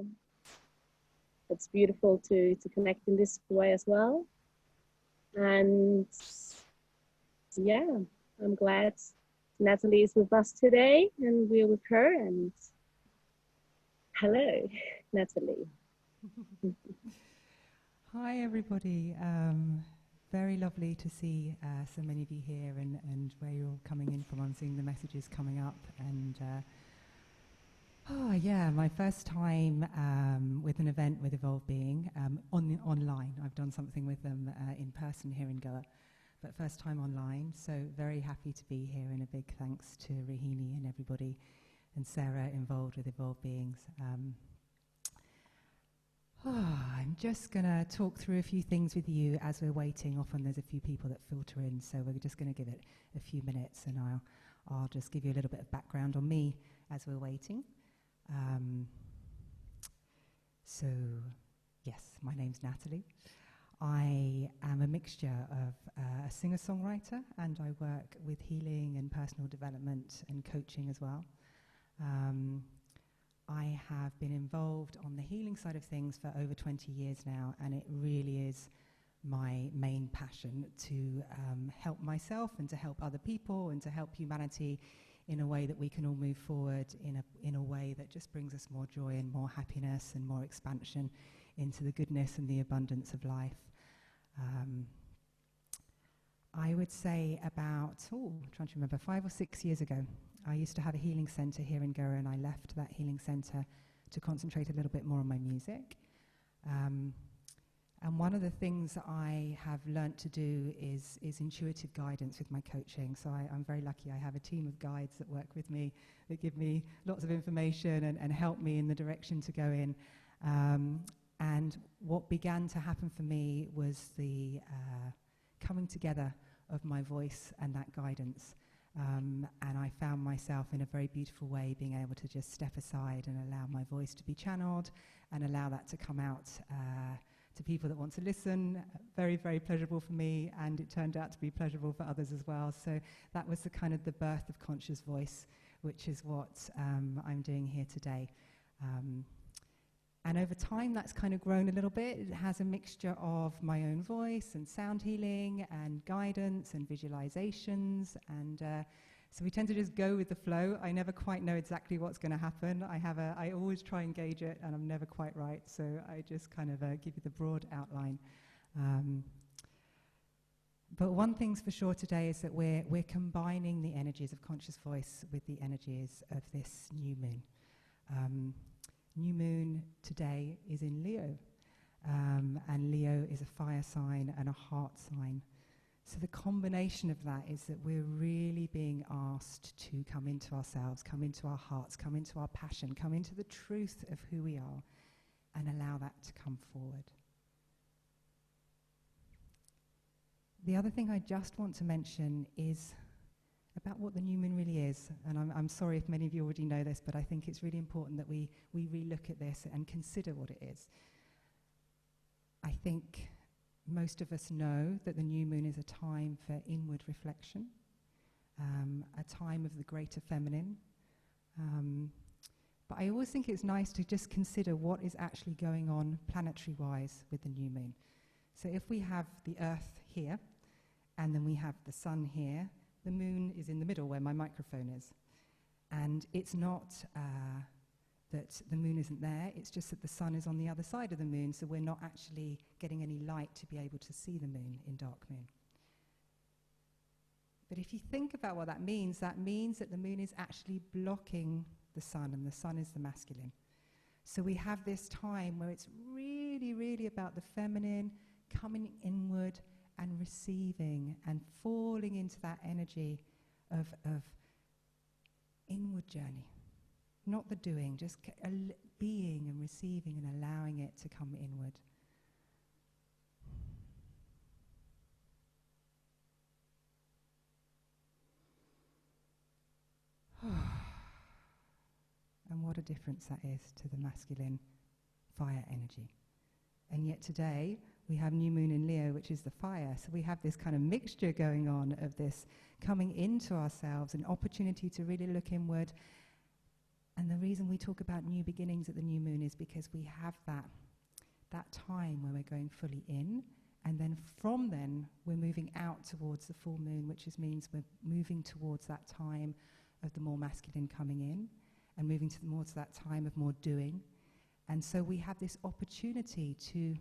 So it's beautiful to connect in this way as well. And yeah, I'm glad Natalie is with us today and we're with her. And hello, Natalie. Hi, everybody. Very lovely to see so many of you here and where you're all coming in from. I'm seeing the messages coming up. And my first time with an event with Evolved Being online. I've done something with them in person here in Goa, but first time online. So very happy to be here, and a big thanks to Rahini and everybody and Sarah involved with Evolved Beings. I'm just going to talk through a few things with you as we're waiting. Often there's a few people that filter in, so we're just going to give it a few minutes, and I'll just give you a little bit of background on me as we're waiting. So, yes, my name's Natalie. I am a mixture of a singer-songwriter, and I work with healing and personal development and coaching as well. I have been involved on the healing side of things for over 20 years now, and it really is my main passion to help myself and to help other people and to help humanity in a way that we can all move forward in a way that just brings us more joy and more happiness and more expansion into the goodness and the abundance of life. I would say about, trying to remember, 5 or 6 years ago, I used to have a healing centre here in Goa, and I left that healing centre to concentrate a little bit more on my music. And one of the things I have learnt to do is intuitive guidance with my coaching. So I'm very lucky. I have a team of guides that work with me, that give me lots of information and help me in the direction to go in. And what began to happen for me was the coming together of my voice and that guidance. And I found myself in a very beautiful way being able to just step aside and allow my voice to be channeled and allow that to come out to people that want to listen. Very, very pleasurable for me, and it turned out to be pleasurable for others as well. So that was the kind of the birth of Conscious Voice, which is what I'm doing here today. And over time, that's kind of grown a little bit. It has a mixture of my own voice and sound healing and guidance and visualizations. And so we tend to just go with the flow. I never quite know exactly what's going to happen. I always try and gauge it, and I'm never quite right. So I just kind of give you the broad outline. But one thing's for sure today is that we're combining the energies of Conscious Voice with the energies of this new moon. New moon today is in Leo, and Leo is a fire sign and a heart sign. So the combination of that is that we're really being asked to come into ourselves, come into our hearts, come into our passion, come into the truth of who we are, and allow that to come forward. The other thing I just want to mention is about what the new moon really is. And I'm sorry if many of you already know this, but I think it's really important that we re-look at this and consider what it is. I think most of us know that the new moon is a time for inward reflection, a time of the greater feminine. But I always think it's nice to just consider what is actually going on planetary-wise with the new moon. So if we have the Earth here, and then we have the sun here, the moon is in the middle where my microphone is. And it's not that the moon isn't there, it's just that the sun is on the other side of the moon, so we're not actually getting any light to be able to see the moon in dark moon. But if you think about what that means that the moon is actually blocking the sun, and the sun is the masculine. So we have this time where it's really, really about the feminine coming inward and receiving and falling into that energy of inward journey. Not the doing, just being and receiving and allowing it to come inward. And what a difference that is to the masculine fire energy. And yet today, we have new moon in Leo, which is the fire. So we have this kind of mixture going on of this coming into ourselves, an opportunity to really look inward And the reason we talk about new beginnings at the new moon is because we have that time where we're going fully in, and then from then we're moving out towards the full moon, which means we're moving towards that time of the more masculine coming in and moving towards that time of more doing. And so we have this opportunity to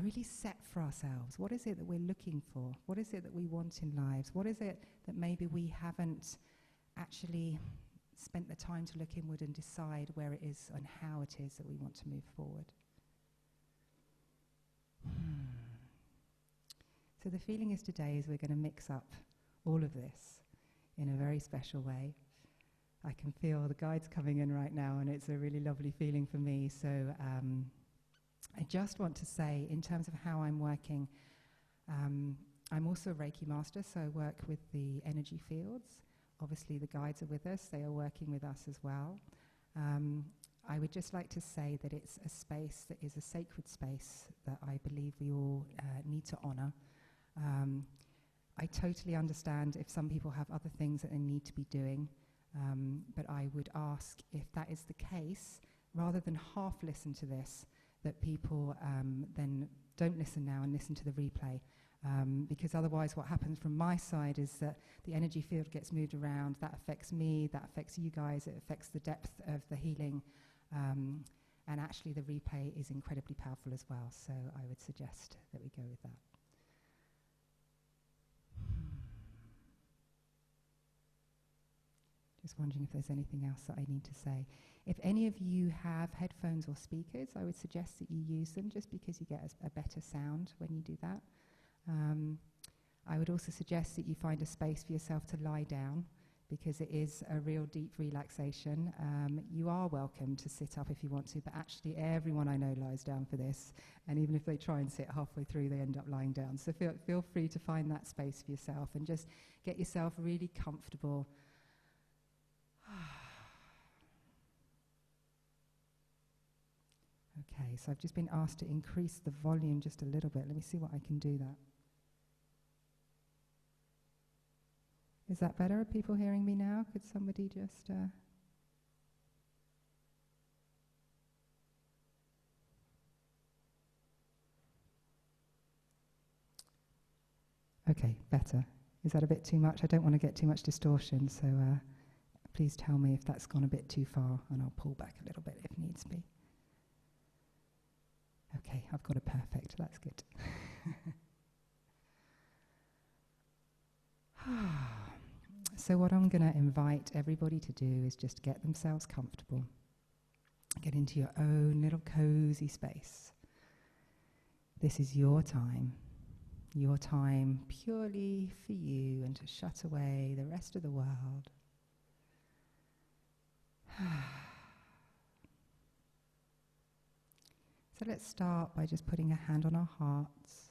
really set for ourselves. What is it that we're looking for? What is it that we want in lives? What is it that maybe we haven't actually spent the time to look inward and decide where it is and how it is that we want to move forward? So the feeling is today is we're going to mix up all of this in a very special way. I can feel the guides coming in right now, and it's a really lovely feeling for me. So I just want to say, in terms of how I'm working, I'm also a Reiki master, so I work with the energy fields. Obviously, the guides are with us. They are working with us as well. I would just like to say that it's a space that is a sacred space that I believe we all need to honour. I totally understand if some people have other things that they need to be doing, but I would ask, if that is the case, rather than half listen to this, that people then don't listen now and listen to the replay. Because otherwise what happens from my side is that the energy field gets moved around. That affects me, that affects you guys, it affects the depth of the healing. And actually the replay is incredibly powerful as well, so I would suggest that we go with that. Just wondering if there's anything else that I need to say. If any of you have headphones or speakers, I would suggest that you use them, just because you get a better sound when you do that. I would also suggest that you find a space for yourself to lie down, because it is a real deep relaxation. You are welcome to sit up if you want to, but actually everyone I know lies down for this, and even if they try and sit halfway through, they end up lying down. So feel free to find that space for yourself and just get yourself really comfortable. Okay, so I've just been asked to increase the volume just a little bit. Let me see what I can do that. Is that better? Are people hearing me now? Could somebody just... Okay, better. Is that a bit too much? I don't want to get too much distortion, so please tell me if that's gone a bit too far, and I'll pull back a little bit if needs be. Okay, I've got it perfect. That's good. So what I'm going to invite everybody to do is just get themselves comfortable. Get into your own little cozy space. This is your time purely for you, and to shut away the rest of the world. So let's start by just putting a hand on our hearts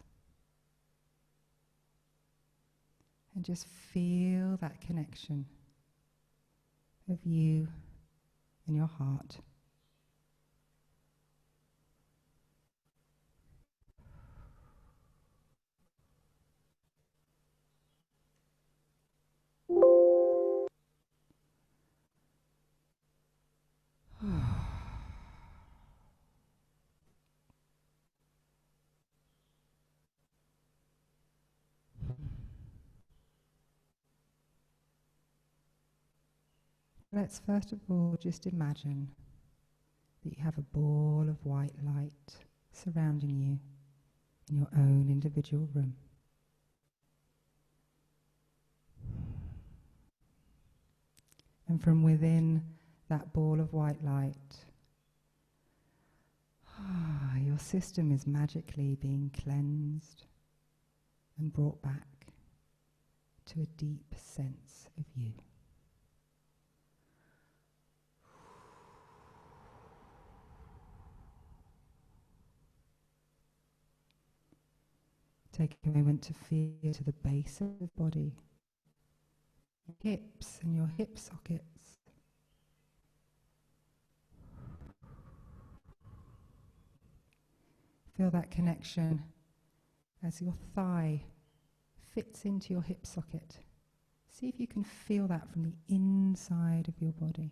and just feel that connection of you and your heart. Let's first of all just imagine that you have a ball of white light surrounding you in your own individual room. And from within that ball of white light, your system is magically being cleansed and brought back to a deep sense of you. Take a moment to feel to the base of the body, hips and your hip sockets. Feel that connection as your thigh fits into your hip socket. See if you can feel that from the inside of your body.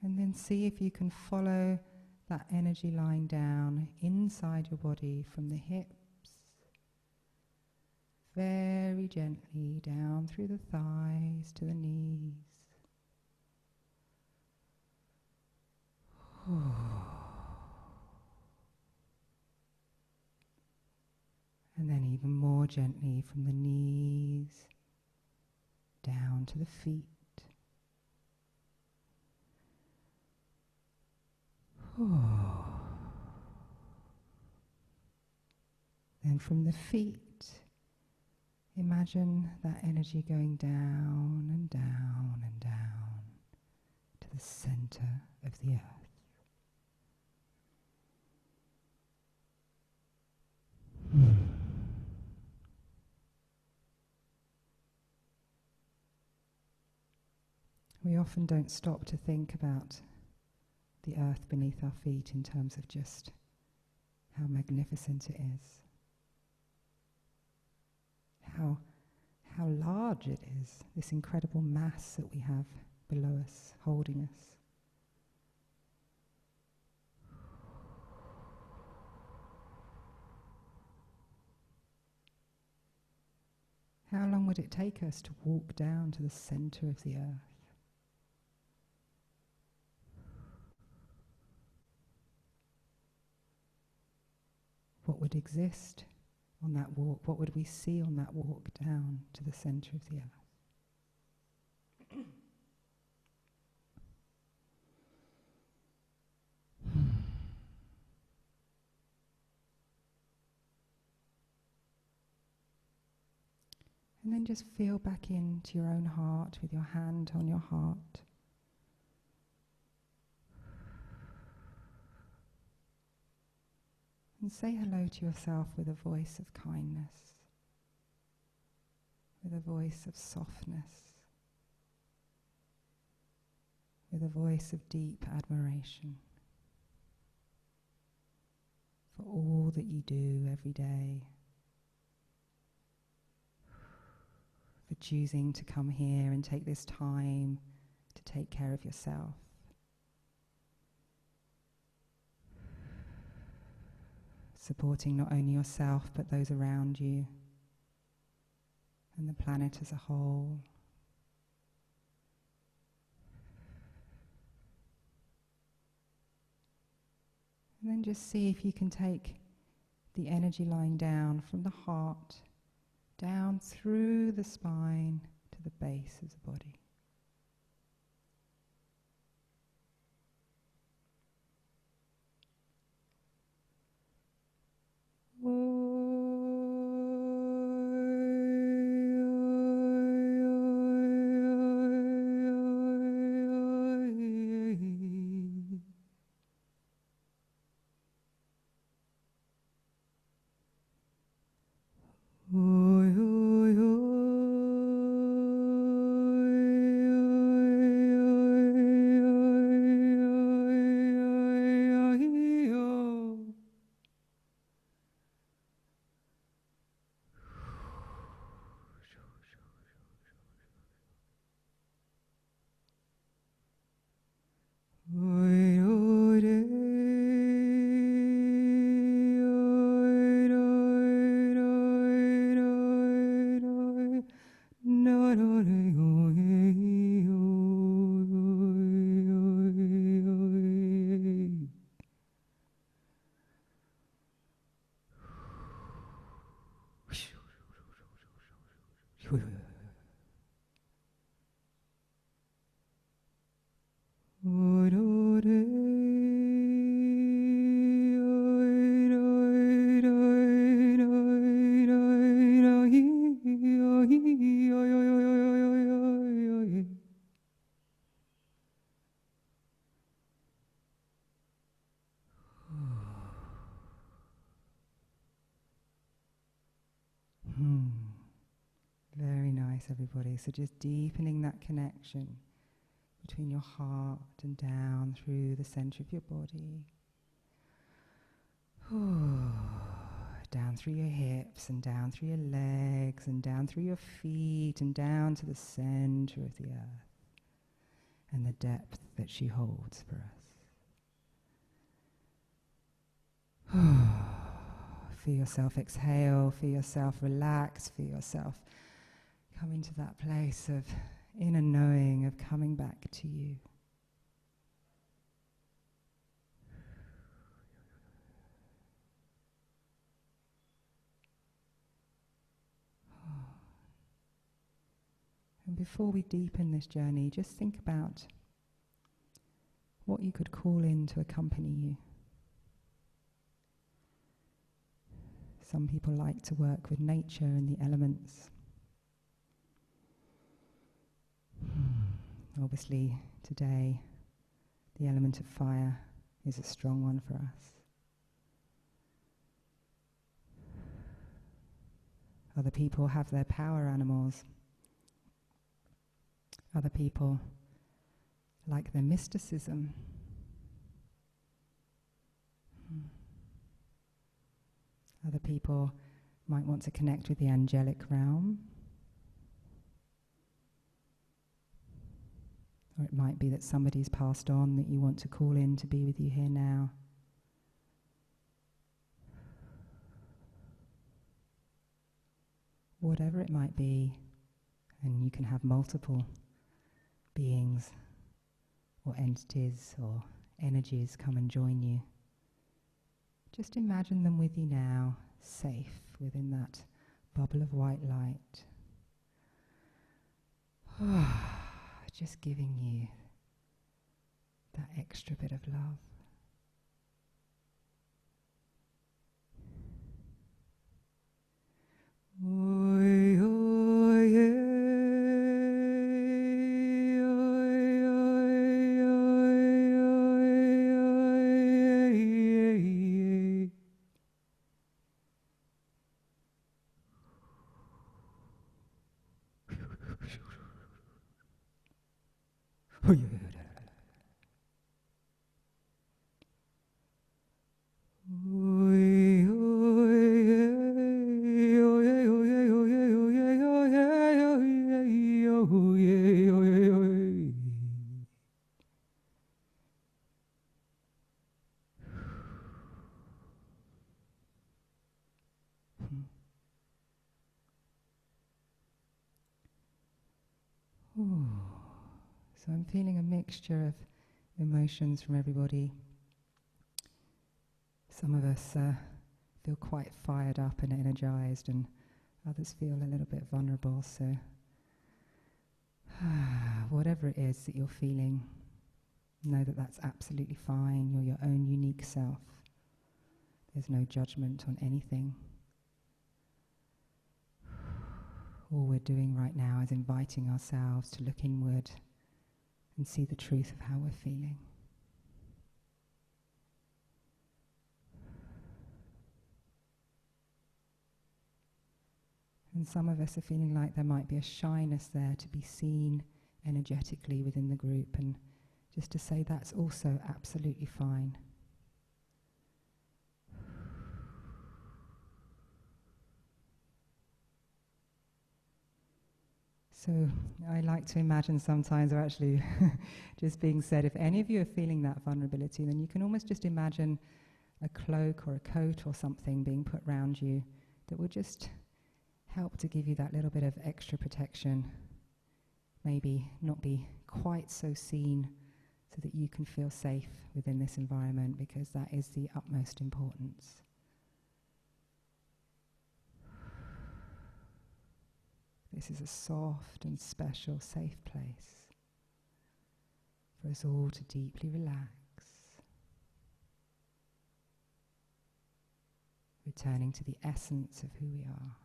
And then see if you can follow that energy line down inside your body from the hips, very gently down through the thighs to the knees. And then even more gently from the knees down to the feet. Then from the feet, imagine that energy going down and down and down to the center of the earth. We often don't stop to think about the earth beneath our feet in terms of just how magnificent it is, how large it is, this incredible mass that we have below us, holding us. How long would it take us to walk down to the center of the earth? What would exist on that walk? What would we see on that walk down to the center of the earth? And then just feel back into your own heart with your hand on your heart. And say hello to yourself with a voice of kindness, with a voice of softness, with a voice of deep admiration for all that you do every day, for choosing to come here and take this time to take care of yourself. Supporting not only yourself but those around you and the planet as a whole. And then just see if you can take the energy line down from the heart, down through the spine to the base of the body. Very nice, everybody. So just deepening that connection between your heart and down through the center of your body. Down through your hips and down through your legs and down through your feet and down to the center of the earth. and the depth that she holds for us. Feel yourself exhale, feel yourself relax, feel yourself come into that place of inner knowing, of coming back to you. And before we deepen this journey, just think about what you could call in to accompany you. Some people like to work with nature and the elements. Obviously, today, the element of fire is a strong one for us. Other people have their power animals. Other people like their mysticism. Other people might want to connect with the angelic realm. Or it might be that somebody's passed on that you want to call in to be with you here now. Whatever it might be, and you can have multiple beings or entities or energies come and join you. Just imagine them with you now, safe within that bubble of white light. Just giving you that extra bit of love. So I'm feeling a mixture of emotions from everybody. Some of us feel quite fired up and energized, and others feel a little bit vulnerable. So whatever it is that you're feeling, know that that's absolutely fine. You're your own unique self. There's no judgment on anything. All we're doing right now is inviting ourselves to look inward and see the truth of how we're feeling. And some of us are feeling like there might be a shyness there to be seen energetically within the group, and just to say that's also absolutely fine. So I like to imagine sometimes, or actually just being said, if any of you are feeling that vulnerability, then you can almost just imagine a cloak or a coat or something being put around you that would just help to give you that little bit of extra protection. Maybe not be quite so seen, so that you can feel safe within this environment, because that is the utmost importance. This is a soft and special, safe place for us all to deeply relax, returning to the essence of who we are.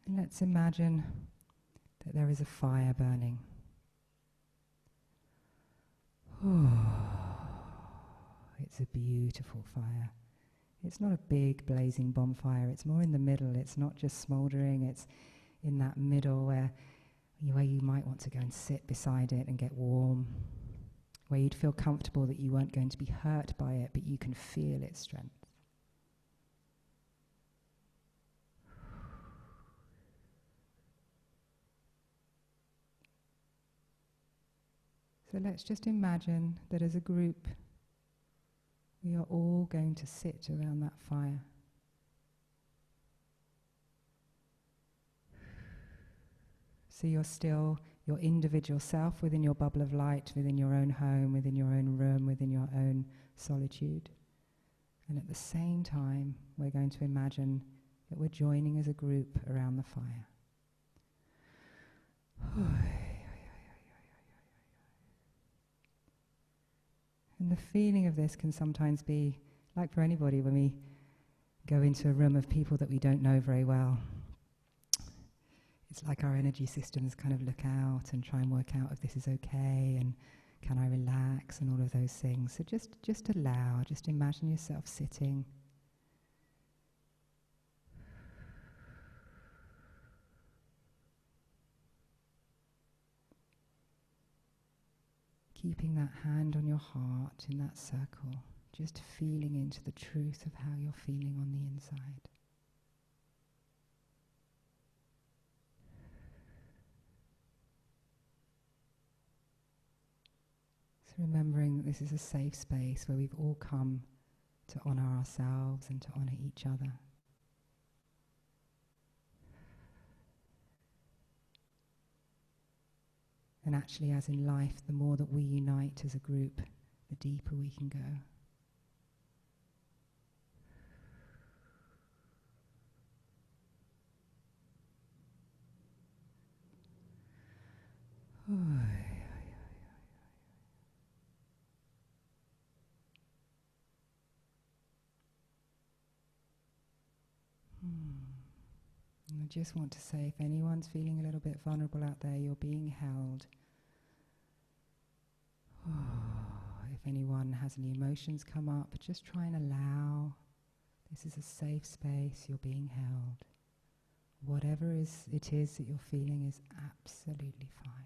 And let's imagine that there is a fire burning. It's a beautiful fire. It's not a big blazing bonfire, it's more in the middle. It's not just smouldering, it's in that middle where you might want to go and sit beside it and get warm. where you'd feel comfortable that you weren't going to be hurt by it, but you can feel its strength. So let's just imagine that as a group, we are all going to sit around that fire. So you're still your individual self within your bubble of light, within your own home, within your own room, within your own solitude. And at the same time, we're going to imagine that we're joining as a group around the fire. And the feeling of this can sometimes be, like for anybody, when we go into a room of people that we don't know very well. It's like our energy systems kind of look out and try and work out if this is okay and can I relax and all of those things. So just allow, just imagine yourself sitting. Keeping that hand on your heart in that circle, just feeling into the truth of how you're feeling on the inside. So remembering that this is a safe space where we've all come to honour ourselves and to honour each other. And actually, as in life, the more that we unite as a group, the deeper we can go. And I just want to say, if anyone's feeling a little bit vulnerable out there, you're being held. If anyone has any emotions come up, just try and allow. This is a safe space, you're being held. Whatever it is that you're feeling is absolutely fine.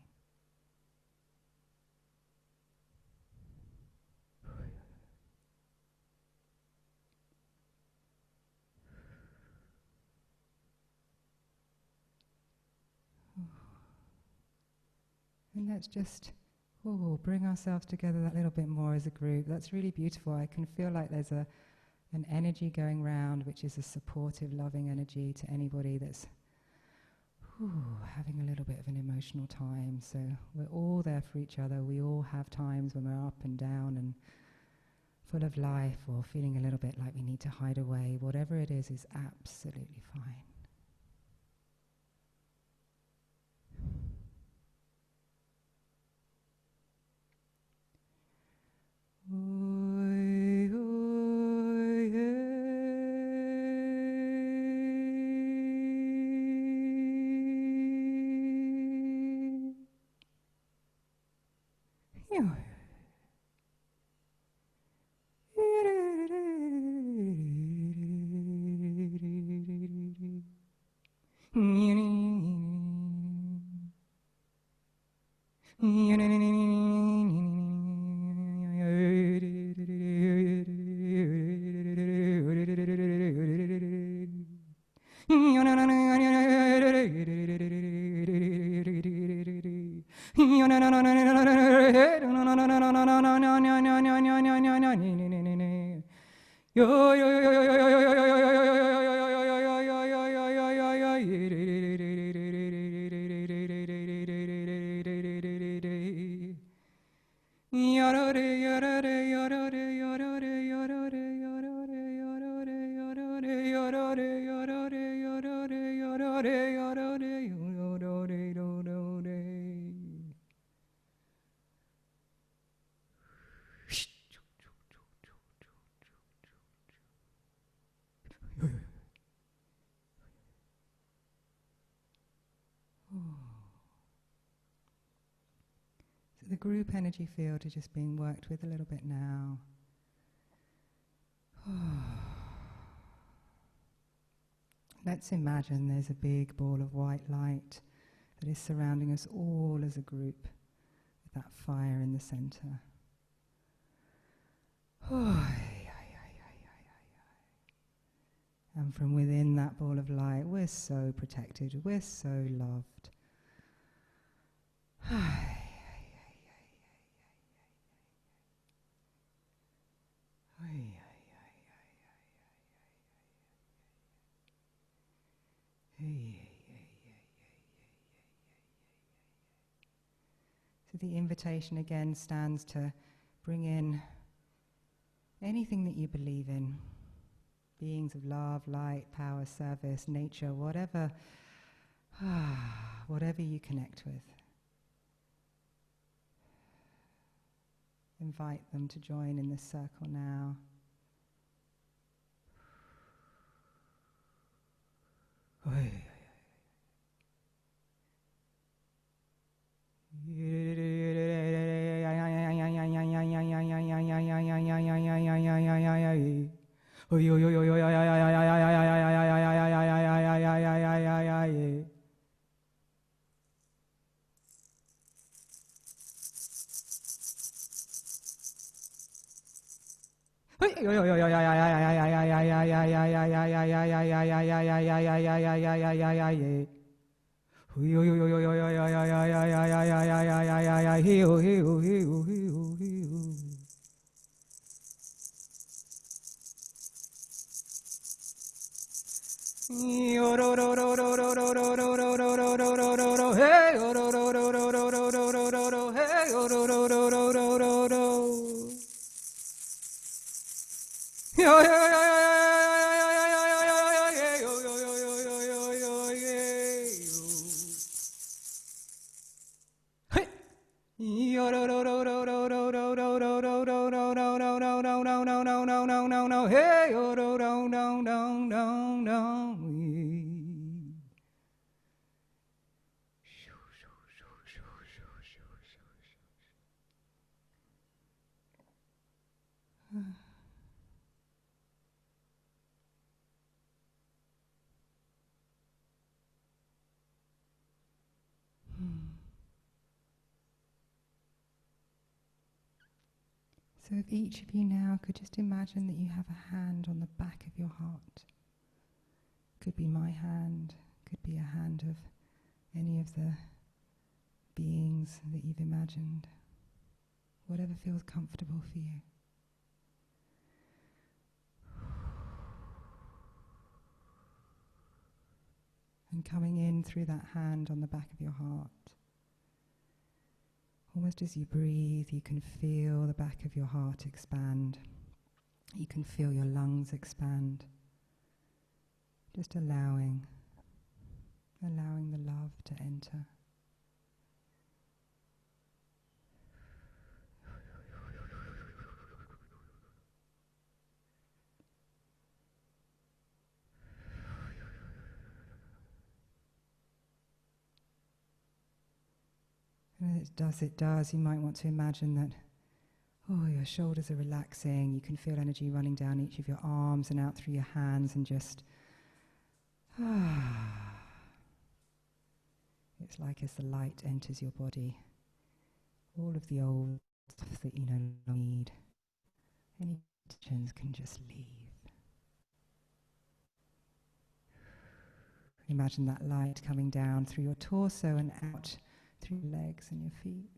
And let's just bring ourselves together that little bit more as a group. That's really beautiful. I can feel like there's an energy going round, which is a supportive, loving energy to anybody that's having a little bit of an emotional time. So we're all there for each other. We all have times when we're up and down and full of life or feeling a little bit like we need to hide away. Whatever it is absolutely fine. So the group energy field is just being worked with a little bit now. Let's imagine there's a big ball of white light that is surrounding us all as a group, with that fire in the center. And from within that ball of light, we're so protected, we're so loved. So the invitation again stands to bring in anything that you believe in, beings of love, light, power, service, nature, whatever, whatever you connect with. Invite them to join in this circle now. So if each of you now could just imagine that you have a hand on the back of your heart. Could be my hand, could be a hand of any of the beings that you've imagined. Whatever feels comfortable for you. And coming in through that hand on the back of your heart. Almost as you breathe, you can feel the back of your heart expand. You can feel your lungs expand. Just allowing the love to enter. And as it does, you might want to imagine that, your shoulders are relaxing. You can feel energy running down each of your arms and out through your hands, and just, it's like as the light enters your body, all of the old stuff that you no longer need, any tensions can just leave. Imagine that light coming down through your torso and out through your legs and your feet.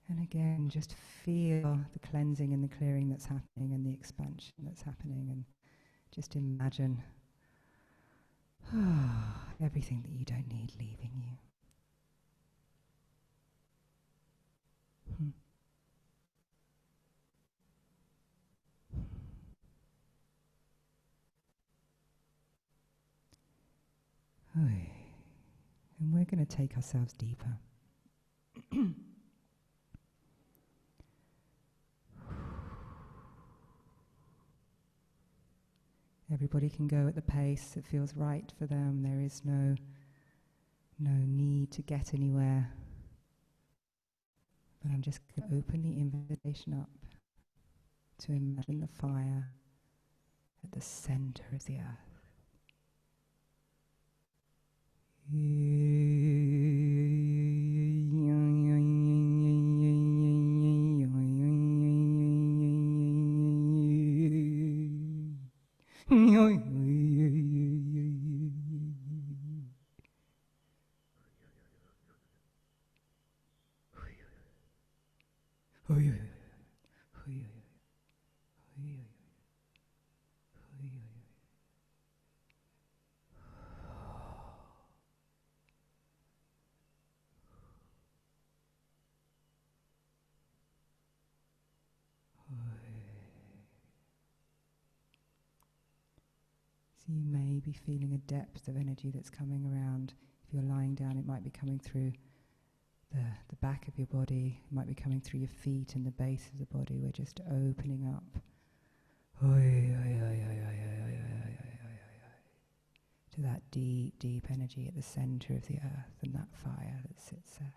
And again, just feel the cleansing and the clearing that's happening and the expansion that's happening, and just imagine everything that you don't need leaving you. And we're going to take ourselves deeper. Everybody can go at the pace that feels right for them. There is no need to get anywhere. But I'm just going to open the invitation up to imagine the fire at the center of the earth. So you may be feeling a depth of energy that's coming around. If you're lying down, it might be coming through the back of your body. It might be coming through your feet and the base of the body. We're just opening up to that deep, deep energy at the center of the earth and that fire that sits there.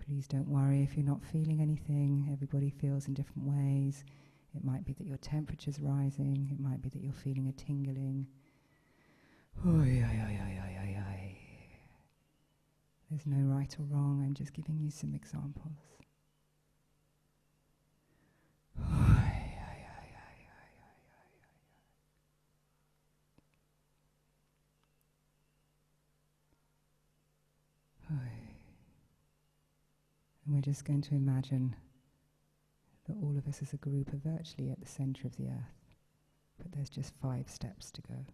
Please don't worry if you're not feeling anything. Everybody feels in different ways. It might be that your temperature's rising. It might be that you're feeling a tingling. There's no right or wrong. I'm just giving you some examples. And we're just going to imagine that all of us as a group are virtually at the center of the earth, but there's just 5 steps to go.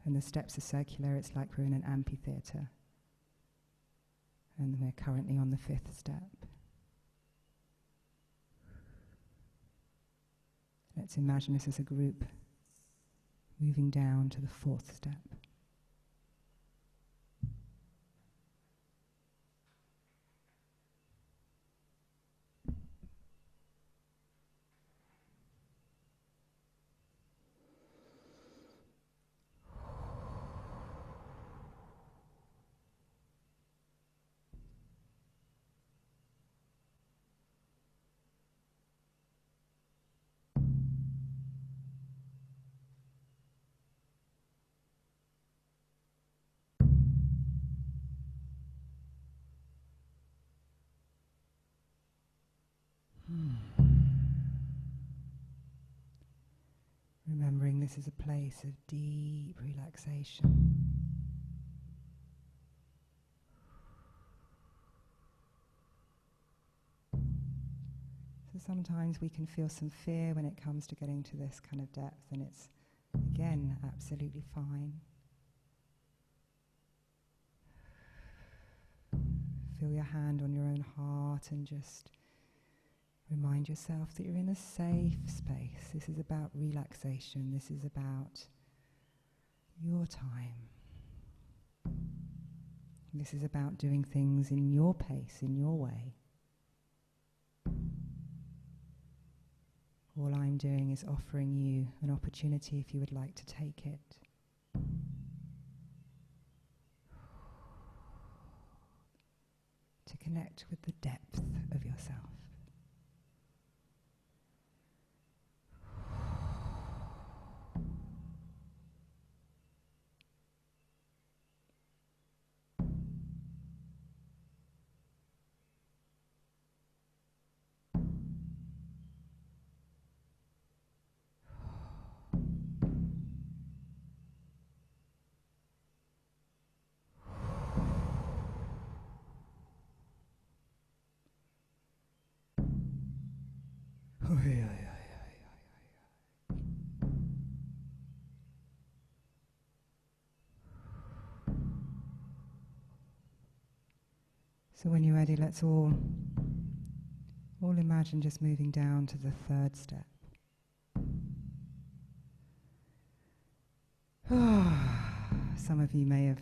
And the steps are circular. It's like we're in an amphitheater. And we're currently on the 5th step. Let's imagine us as a group moving down to the 4th step. Remembering this is a place of deep relaxation. So sometimes we can feel some fear when it comes to getting to this kind of depth, and it's, again, absolutely fine. Feel your hand on your own heart and just remind yourself that you're in a safe space. This is about relaxation. This is about your time. This is about doing things in your pace, in your way. All I'm doing is offering you an opportunity if you would like to take it. To connect with the depth of yourself. So when you're ready, let's all imagine just moving down to the 3rd step. Some of you may have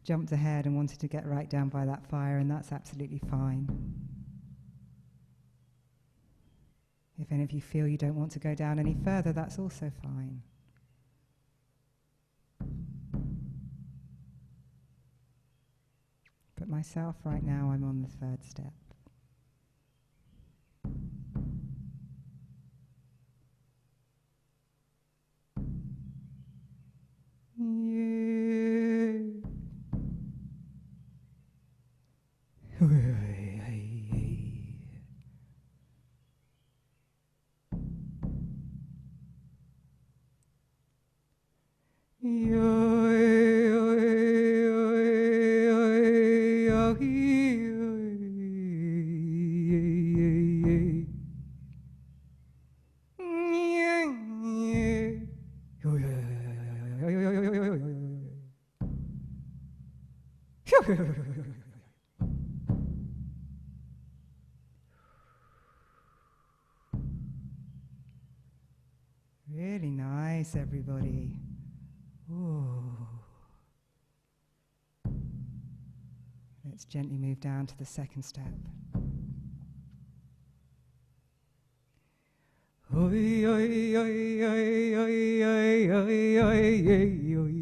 jumped ahead and wanted to get right down by that fire, and that's absolutely fine. If any of you feel you don't want to go down any further, that's also fine. But myself, right now, I'm on the 3rd step. Really nice, everybody. Ooh. Let's gently move down to the second step. Oi, oi, oi, oi, oi, oi, oi, oi, oi, oi.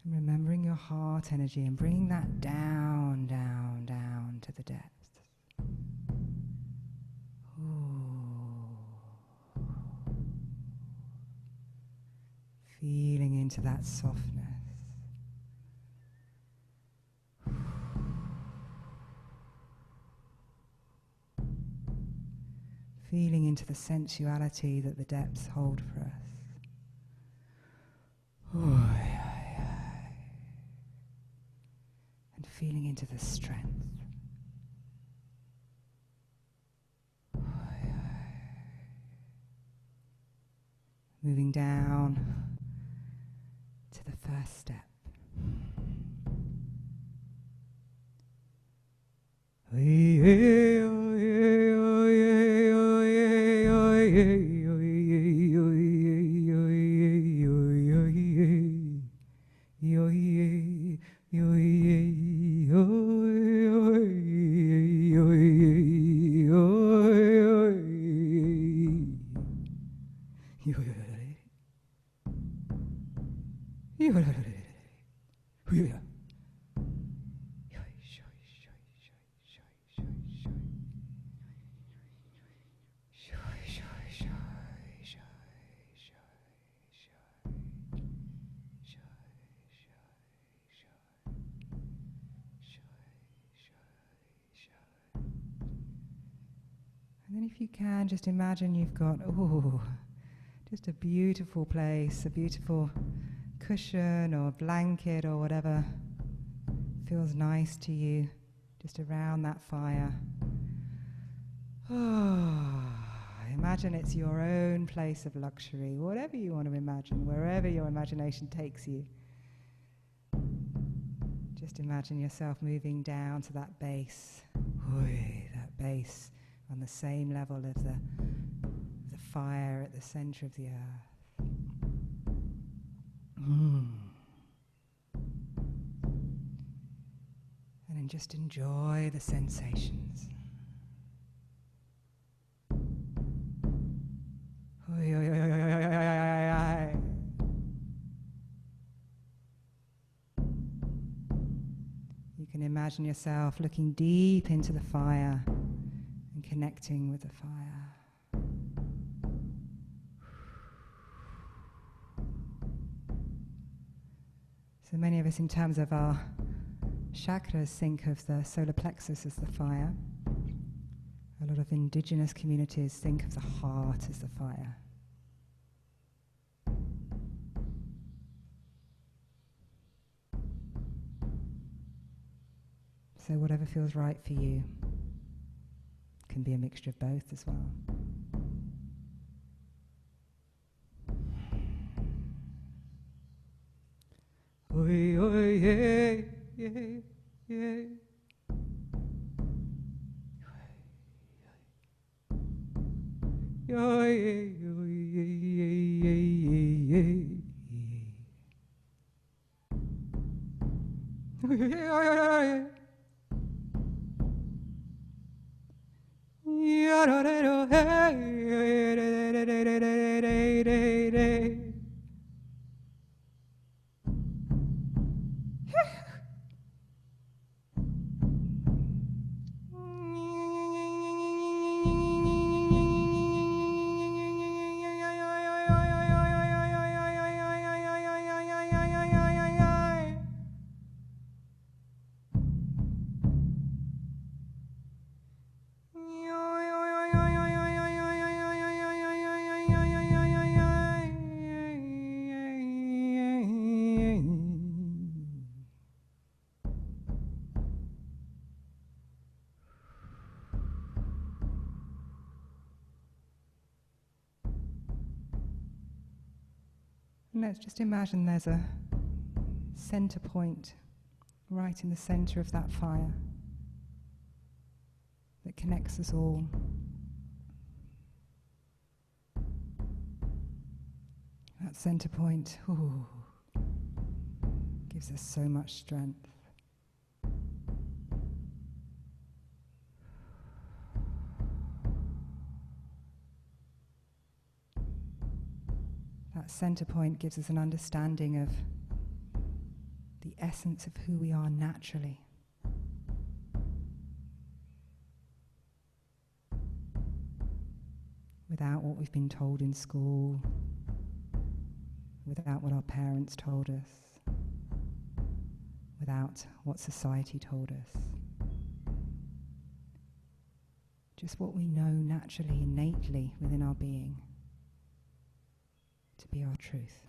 And remembering your heart energy and bringing that down, down, down to the depths. Feeling into that softness. Feeling into the sensuality that the depths hold for us. And feeling into the strength. Moving down to the first step. And then if you can, just imagine you've got, just a beautiful place, a beautiful cushion or blanket or whatever feels nice to you, just around that fire. Imagine it's your own place of luxury, whatever you want to imagine, wherever your imagination takes you. Just imagine yourself moving down to that base, that base on the same level of the fire at the center of the earth. And then just enjoy the sensations. You can imagine yourself looking deep into the fire and connecting with the fire. So many of us, in terms of our chakras, think of the solar plexus as the fire. A lot of indigenous communities think of the heart as the fire. So whatever feels right for you can be a mixture of both as well. Oi, oi, yeah, yeah, yeah. And let's just imagine there's a center point right in the center of that fire that connects us all. That center point, gives us so much strength. That center point gives us an understanding of the essence of who we are naturally. Without what we've been told in school, without what our parents told us, without what society told us. Just what we know naturally, innately within our being to be our truth.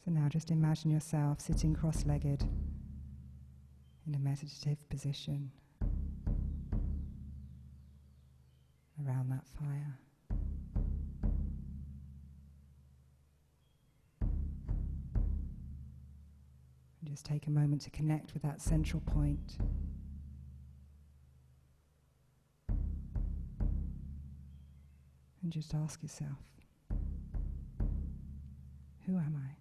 So now just imagine yourself sitting cross-legged in a meditative position around that fire. And just take a moment to connect with that central point. And just ask yourself, who am I?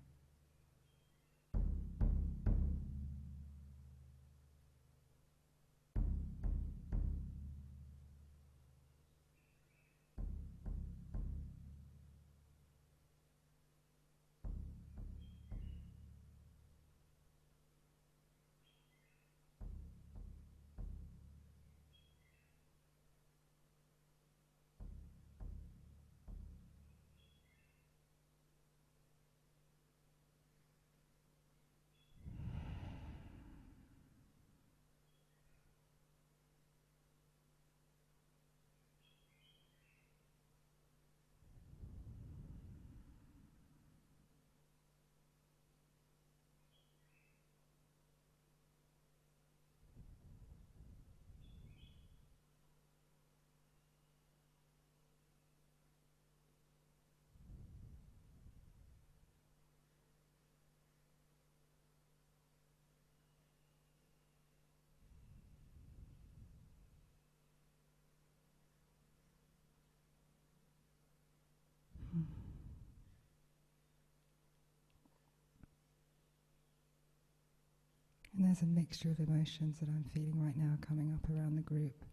And there's a mixture of emotions that I'm feeling right now coming up around the group.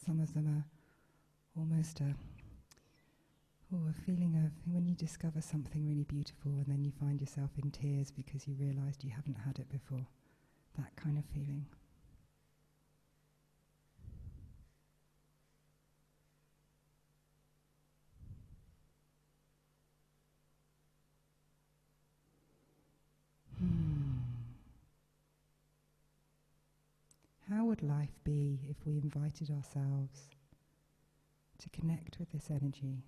Some of them are almost a feeling of when you discover something really beautiful and then you find yourself in tears because you realised you haven't had it before. That kind of feeling. How would life be if we invited ourselves to connect with this energy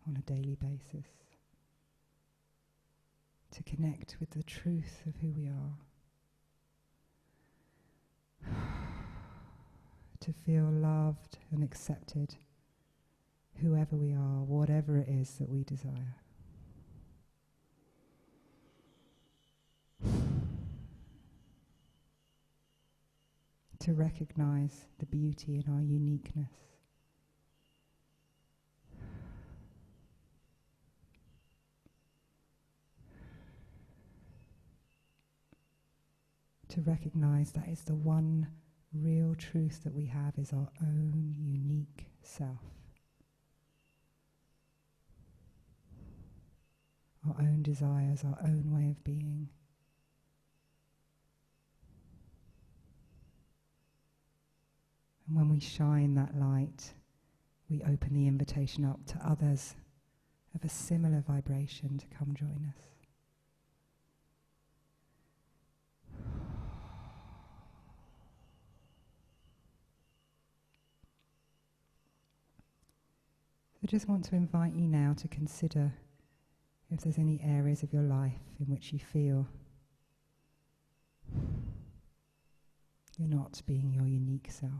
on a daily basis? To connect with the truth of who we are? To feel loved and accepted, whoever we are, whatever it is that we desire. To recognize the beauty in our uniqueness. To recognize that is the one real truth that we have is our own unique self. Our own desires, our own way of being. And when we shine that light, we open the invitation up to others of a similar vibration to come join us. I just want to invite you now to consider If there's any areas of your life in which you feel you're not being your unique self.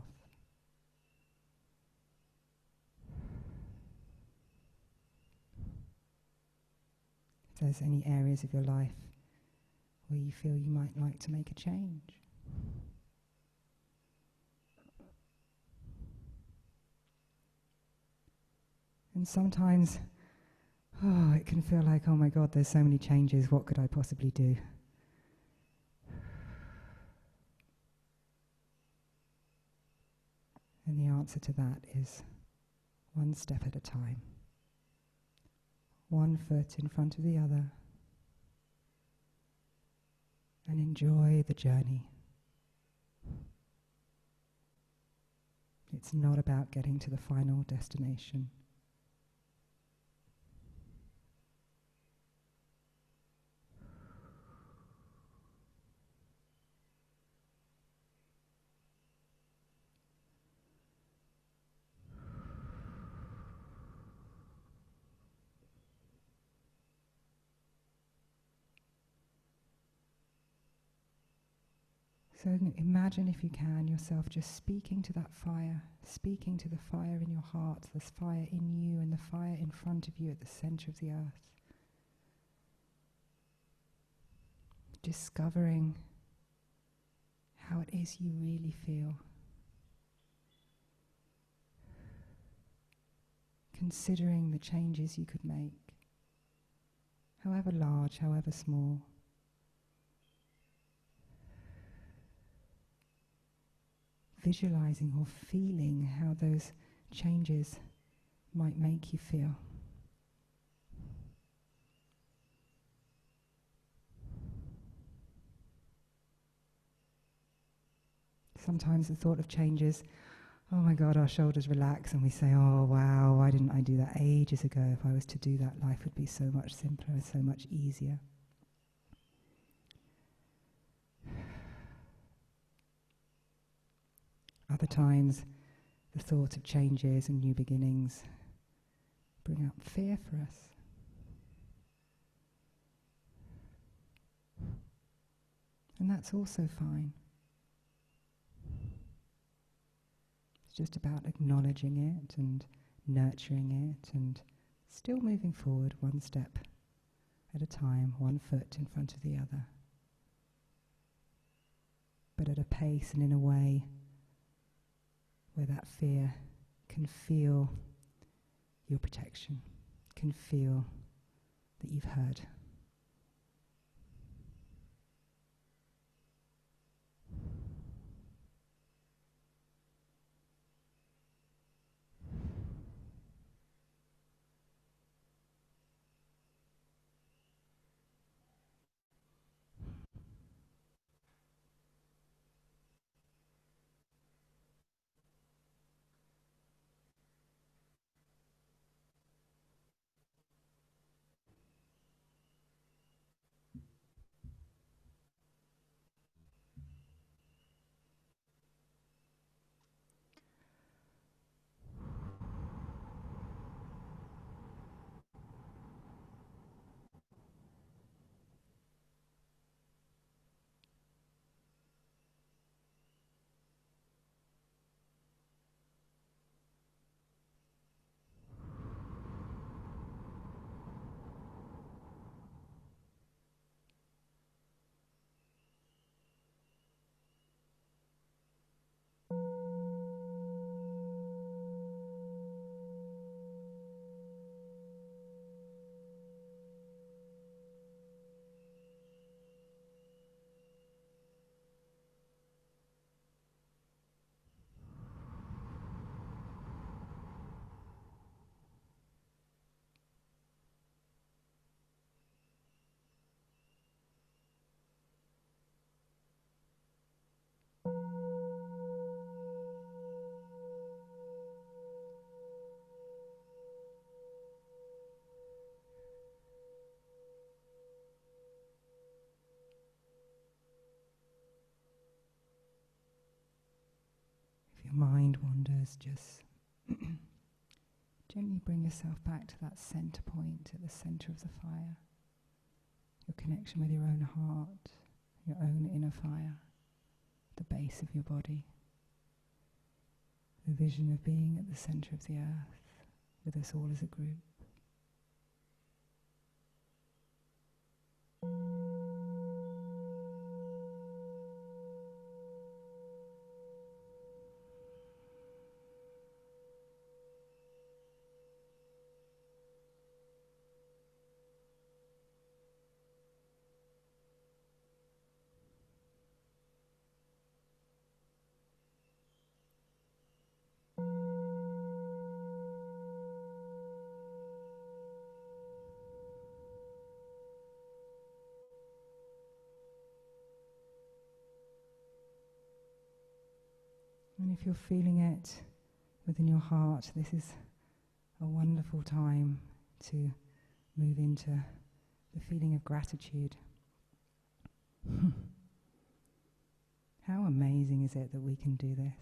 If there's any areas of your life where you feel you might like to make a change. And sometimes, it can feel like, oh my God, there's so many changes, what could I possibly do? And the answer to that is one step at a time. One foot in front of the other. And enjoy the journey. It's not about getting to the final destination. So imagine, if you can, yourself just speaking to that fire, speaking to the fire in your heart, this fire in you and the fire in front of you at the center of the earth. Discovering how it is you really feel. Considering the changes you could make, however large, however small. Visualizing or feeling how those changes might make you feel. Sometimes the thought of changes, oh my God, our shoulders relax and we say, oh wow, why didn't I do that ages ago? If I was to do that, life would be so much simpler, so much easier. Other times, the thought of changes and new beginnings bring up fear for us. And that's also fine. It's just about acknowledging it and nurturing it and still moving forward one step at a time, one foot in front of the other. But at a pace and in a way where that fear can feel your protection, can feel that you've heard. If your mind wanders, Gently bring yourself back to that center point at the center of the fire. Your connection with your own heart, your own inner fire, the base of your body. The vision of being at the center of the earth with us all as a group. And if you're feeling it within your heart, this is a wonderful time to move into the feeling of gratitude. How amazing is it that we can do this?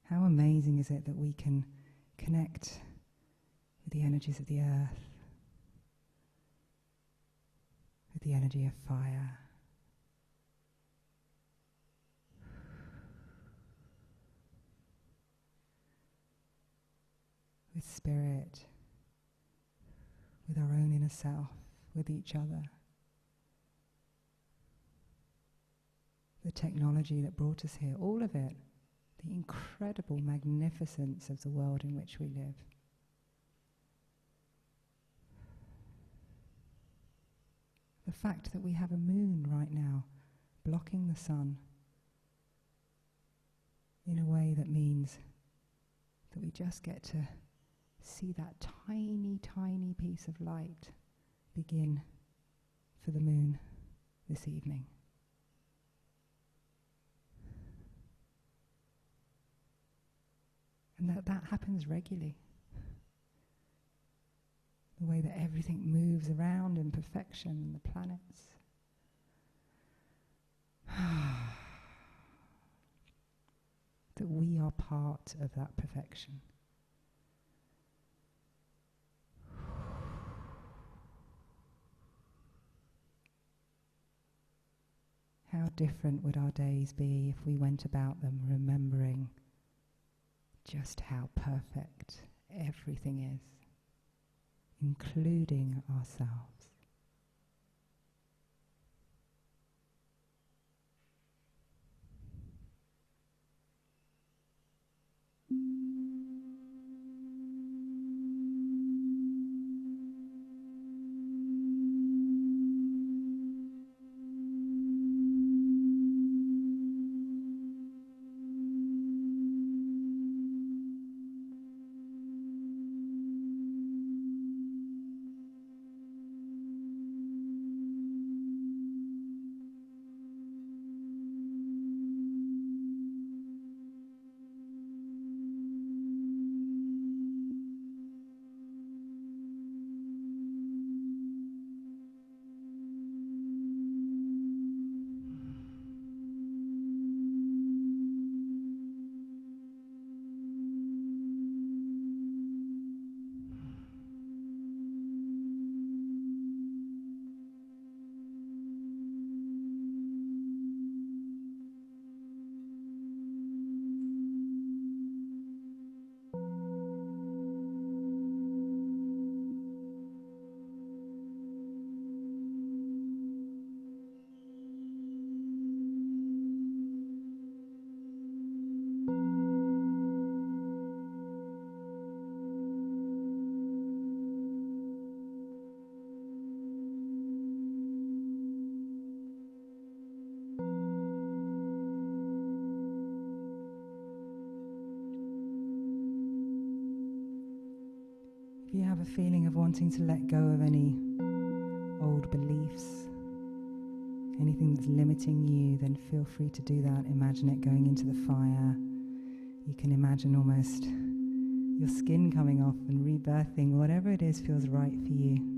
How amazing is it that we can connect with the energies of the earth, with the energy of fire, with spirit, with our own inner self, with each other. The technology that brought us here, all of it, the incredible magnificence of the world in which we live. The fact that we have a moon right now blocking the sun in a way that means that we just get to see that tiny, tiny piece of light begin for the moon this evening. And that happens regularly. The way that everything moves around in perfection and the planets. That we are part of that perfection. How different would our days be if we went about them remembering just how perfect everything is, including ourselves. If you have a feeling of wanting to let go of any old beliefs, anything that's limiting you, then feel free to do that. Imagine it going into the fire. You can imagine almost your skin coming off and rebirthing. Whatever it is feels right for you.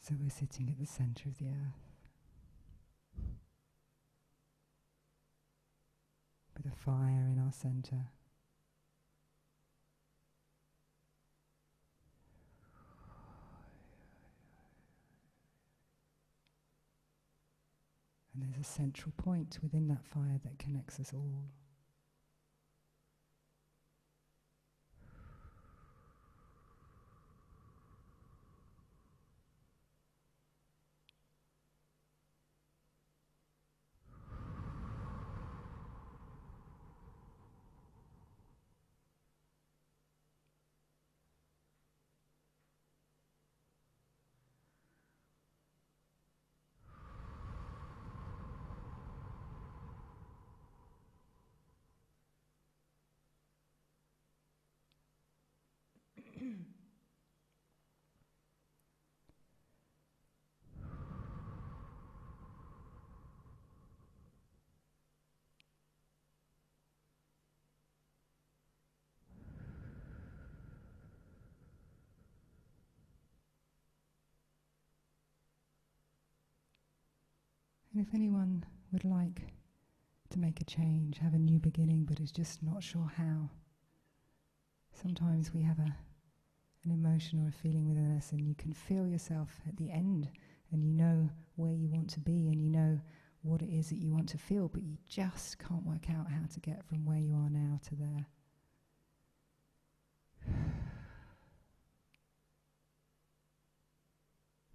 So we're sitting at the centre of the earth with a fire in our centre. And there's a central point within that fire that connects us all. And if anyone would like to make a change, have a new beginning, but is just not sure how, sometimes we have an emotion or a feeling within us, and you can feel yourself at the end, and you know where you want to be, and you know what it is that you want to feel, but you just can't work out how to get from where you are now to there.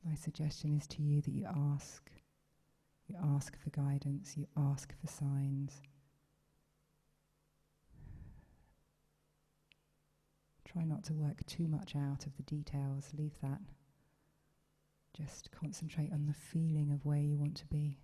My suggestion is to you that you ask for guidance, you ask for signs. Try not to work too much out of the details, leave that. Just concentrate on the feeling of where you want to be.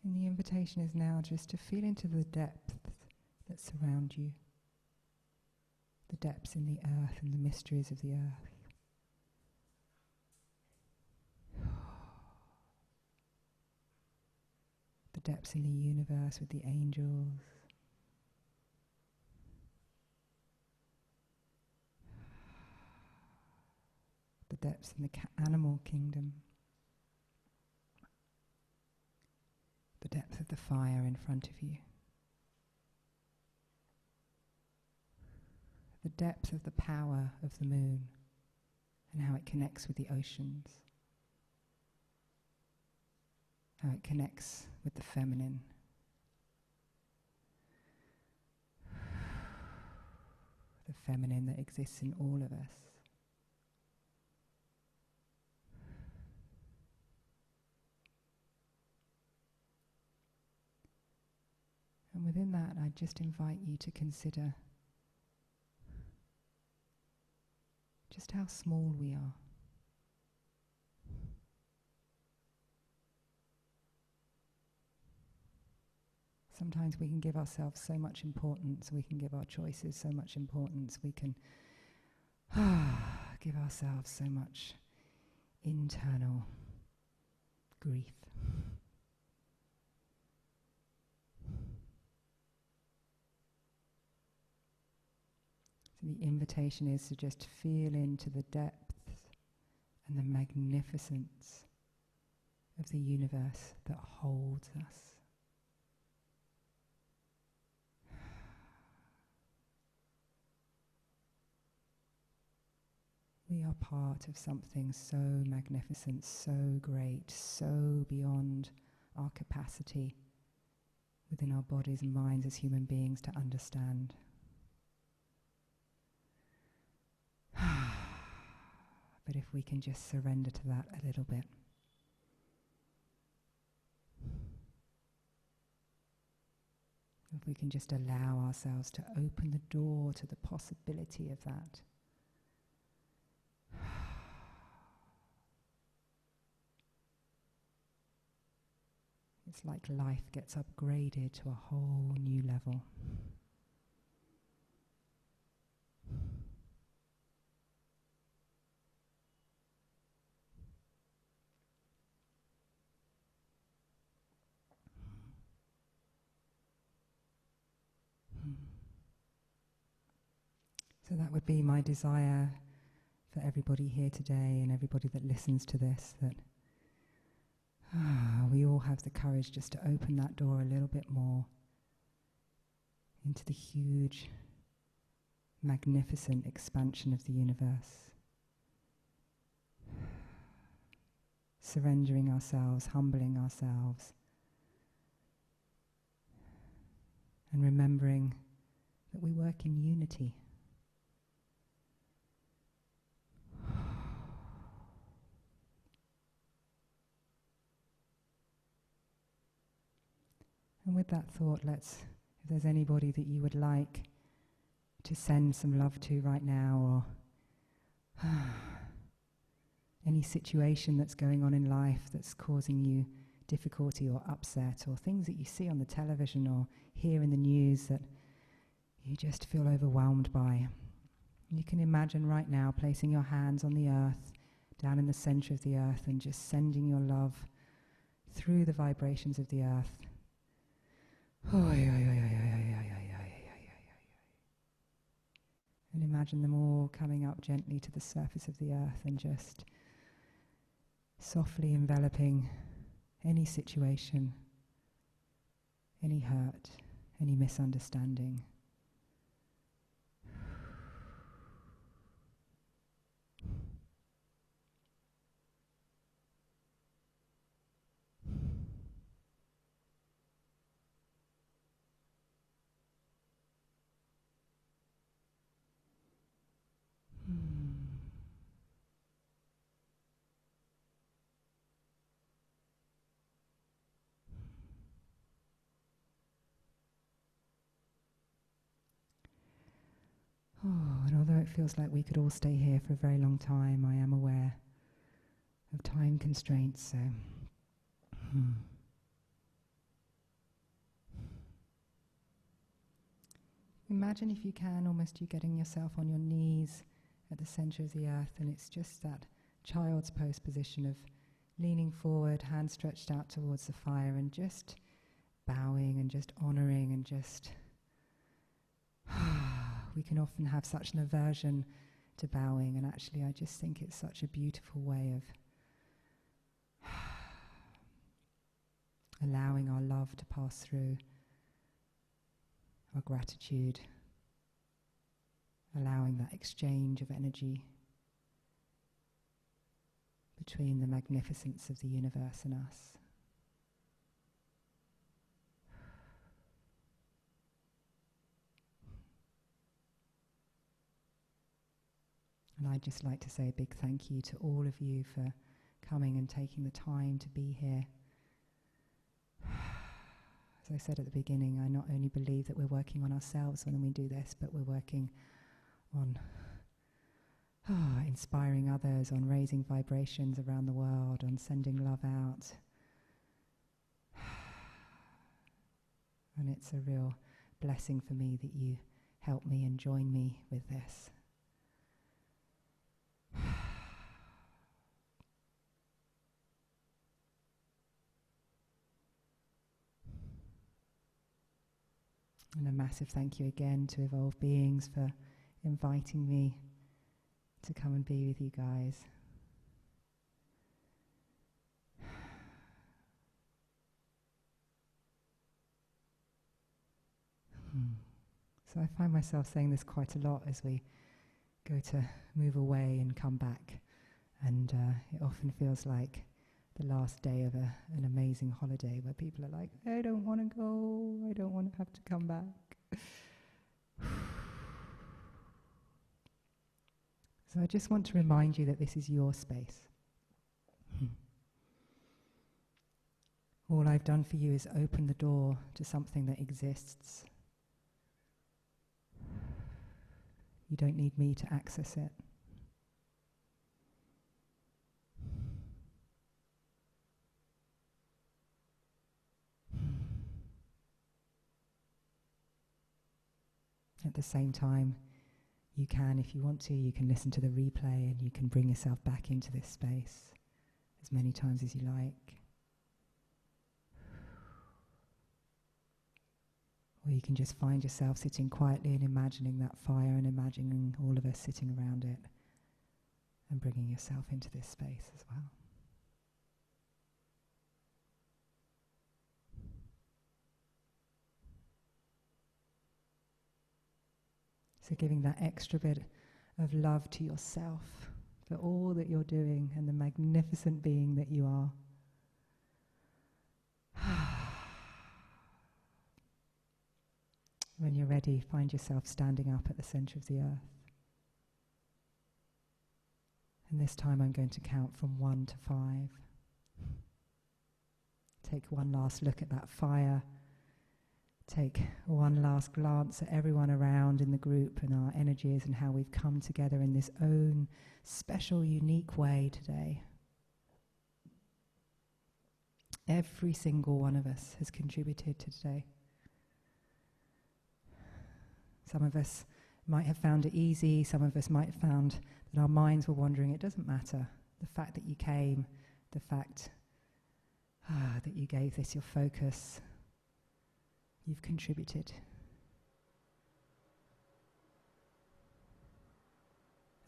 And the invitation is now just to feel into the depths that surround you, the depths in the earth and the mysteries of the earth. The depths in the universe with the angels. The depths in the animal kingdom. The depth of the fire in front of you. The depth of the power of the moon and how it connects with the oceans. How it connects with the feminine. The feminine that exists in all of us. And within that, I just invite you to consider just how small we are. Sometimes we can give ourselves so much importance, we can give our choices so much importance, we can give ourselves so much internal grief. So the invitation is to just feel into the depth and the magnificence of the universe that holds us. We are part of something so magnificent, so great, so beyond our capacity within our bodies and minds as human beings to understand. But if we can just surrender to that a little bit. If we can just allow ourselves to open the door to the possibility of that. It's like life gets upgraded to a whole new level. So that would be my desire for everybody here today and everybody that listens to this, that we all have the courage just to open that door a little bit more into the huge, magnificent expansion of the universe. Surrendering ourselves, humbling ourselves, and remembering that we work in unity. And with that thought, if there's anybody that you would like to send some love to right now, or any situation that's going on in life that's causing you difficulty or upset, or things that you see on the television or hear in the news that you just feel overwhelmed by. You can imagine right now placing your hands on the earth, down in the center of the earth, and just sending your love through the vibrations of the earth. And imagine them all coming up gently to the surface of the earth and just softly enveloping any situation, any hurt, any misunderstanding. And although it feels like we could all stay here for a very long time, I am aware of time constraints, so imagine, if you can, almost you getting yourself on your knees at the center of the earth, and it's just that child's pose position of leaning forward, hands stretched out towards the fire, and just bowing and just honoring and just we can often have such an aversion to bowing, and actually I just think it's such a beautiful way of allowing our love to pass through, our gratitude, allowing that exchange of energy between the magnificence of the universe and us. And I'd just like to say a big thank you to all of you for coming and taking the time to be here. As I said at the beginning, I not only believe that we're working on ourselves when we do this, but we're working on inspiring others, on raising vibrations around the world, on sending love out. And it's a real blessing for me that you help me and join me with this. And a massive thank you again to Evolved Beings for inviting me to come and be with you guys. So I find myself saying this quite a lot as we go to move away and come back. And it often feels like the last day of an amazing holiday where people are like, I don't want to go, I don't want to have to come back. So I just want to remind you that this is your space. All I've done for you is open the door to something that exists. You don't need me to access it. At the same time, you can, if you want to, you can listen to the replay and you can bring yourself back into this space as many times as you like. Or you can just find yourself sitting quietly and imagining that fire and imagining all of us sitting around it and bringing yourself into this space as well. So giving that extra bit of love to yourself for all that you're doing and the magnificent being that you are. When you're ready, find yourself standing up at the center of the earth. And this time I'm going to count from 1 to 5. Take one last look at that fire. Take one last glance at everyone around in the group and our energies and how we've come together in this own special, unique way today. Every single one of us has contributed to today. Some of us might have found it easy. Some of us might have found that our minds were wandering. It doesn't matter. The fact that you came, the fact that you gave this your focus, you've contributed.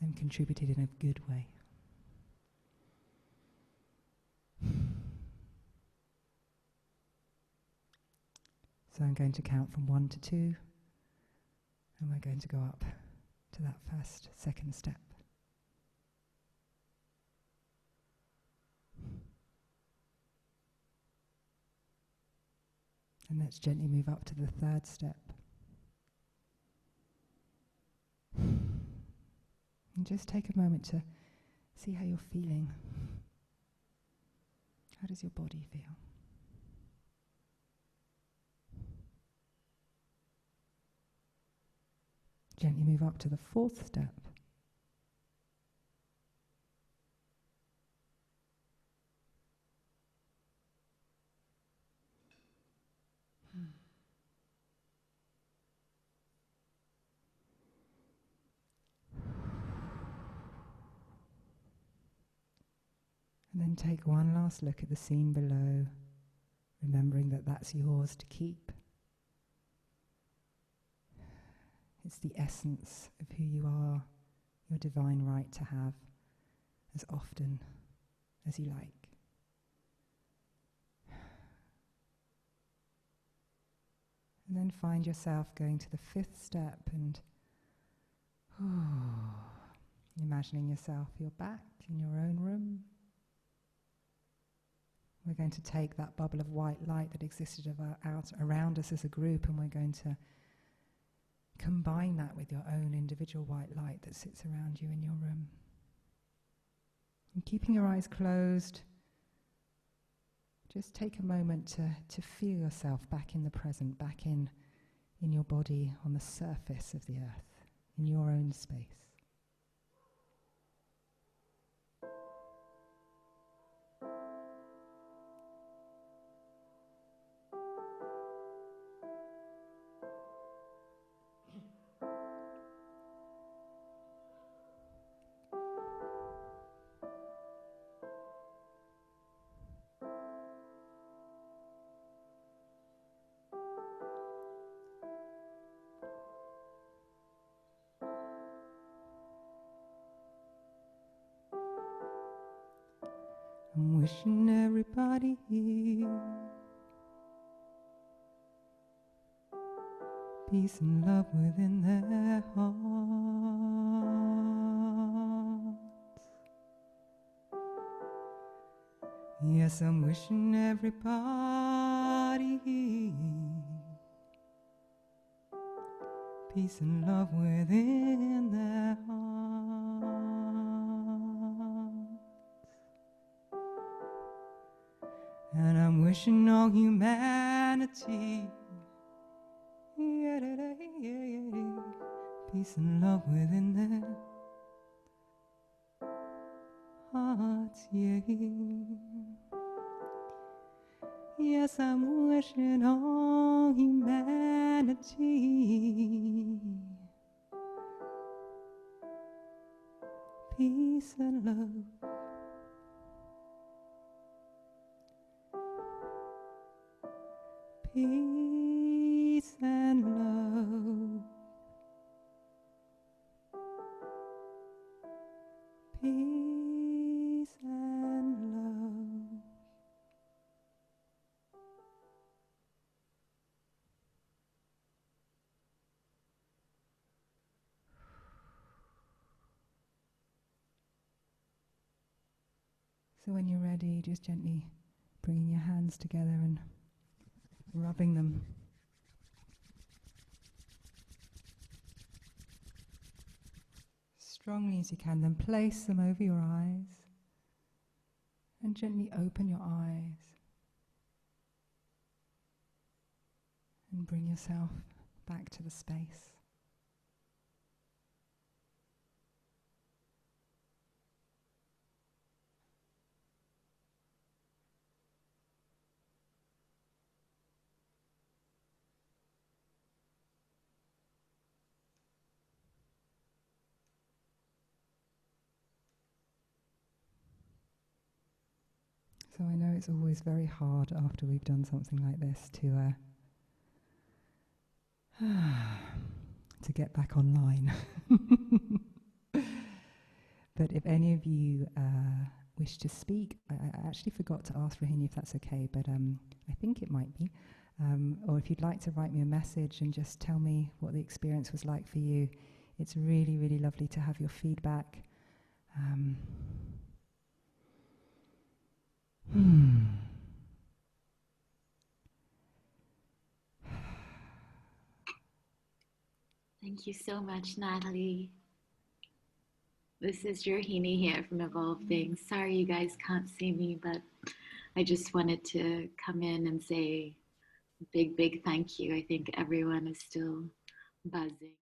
And contributed in a good way. So I'm going to count from 1 to 2, and we're going to go up to that first, second step. And let's gently move up to the third step. And just take a moment to see how you're feeling. How does your body feel? Gently move up to the fourth step. And then take one last look at the scene below, remembering that that's yours to keep. It's the essence of who you are, your divine right to have as often as you like. And then find yourself going to the fifth step and imagining yourself, you're back in your own room. We're going to take that bubble of white light that existed around us as a group, and we're going to combine that with your own individual white light that sits around you in your room. And keeping your eyes closed, just take a moment to feel yourself back in the present, back in your body, on the surface of the earth, in your own space. I'm wishing everybody here peace and love within their hearts. Yes, I'm wishing everybody here peace and love within their hearts. And I'm wishing all humanity peace and love within their hearts, yeah. Yes, I'm wishing all humanity peace and love. Peace and love. Peace and love. So when you're ready, just gently bringing your hands together and rubbing them. Strongly as you can, then place them over your eyes and gently open your eyes and bring yourself back to the space. So I know it's always very hard after we've done something like this to get back online. But if any of you wish to speak, I actually forgot to ask Rohini if that's okay, but I think it might be. Or if you'd like to write me a message and just tell me what the experience was like for you, it's really, really lovely to have your feedback. Thank you so much, Natalie. This is Rohini here from Evolve Things. Sorry you guys can't see me, but I just wanted to come in and say a big, big thank you. I think everyone is still buzzing.